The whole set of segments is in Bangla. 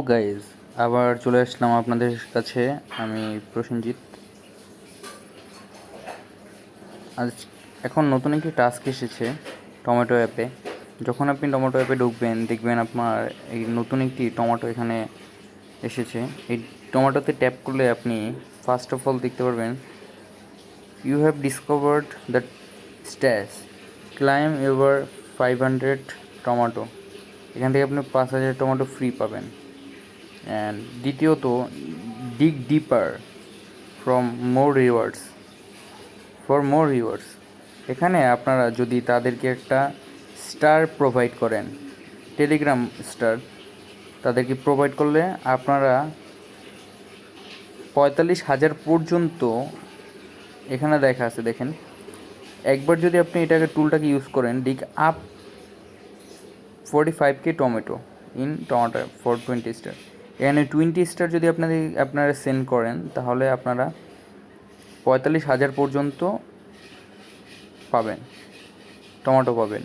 গাইজ, আবার চলে আসলাম আপনাদের কাছে। আমি প্রসেনজিৎ। আজ এখন নতুন একটি টাস্ক এসেছে টমেটো অ্যাপে। যখন আপনি টমেটো অ্যাপে ঢুকবেন, দেখবেন আপনার এই নতুন একটি টমেটো এখানে এসেছে। এই টমেটোতে ট্যাপ করলে আপনি ফার্স্ট অফ অল দেখতে পারবেন, you have discovered the stash, claim ever 500 tomato. এখান থেকে আপনি 5,000 টমেটো ফ্রি পাবেন। অ্যান্ড দ্বিতীয়ত, dig deeper from more rewards for more rewards. এখানে আপনারা যদি তাদেরকে একটা স্টার প্রোভাইড করেন, টেলিগ্রাম স্টার তাদেরকে প্রোভাইড করলে আপনারা 45,000 পর্যন্ত এখানে দেখা আছে, দেখেন। একবার যদি আপনি টুলটাকে ইউজ করেন, ডিগ up 45K tomato in tomato for 20 star. এখানে 20 স্টার যদি আপনারা সেন্ড করেন, তাহলে আপনারা 45,000 পর্যন্ত টমেটো পাবেন।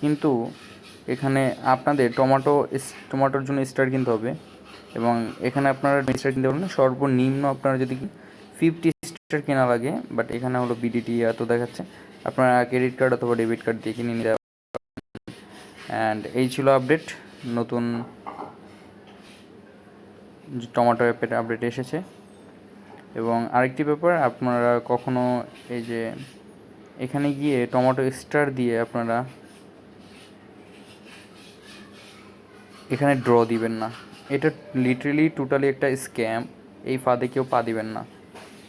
কিন্তু এখানে আপনাদের টমেটোর জন্য স্টার কিনতে হবে, এবং এখানে আপনারা স্টার কিনতে পারবেন সর্বনিম্ন আপনারা যদি 50 স্টার কেনা লাগে। বাট এখানে হলো বিডিটি এত দেখাচ্ছে, আপনারা ক্রেডিট কার্ড অথবা ডেবিট কার্ড দিয়ে কিনে নিতে। অ্যান্ড এই ছিল আপডেট, নতুন টমেটো অ্যাপের আপডেট এসেছে। এবং আরেকটি ব্যাপার, আপনারা কখনো এই যে এখানে গিয়ে টমেটো স্টার দিয়ে আপনারা এখানে ড্র দিবেন না। এটা লিটারেলি টোটালি একটা স্ক্যাম। এই ফাঁদে কেউ পা দিবেন না।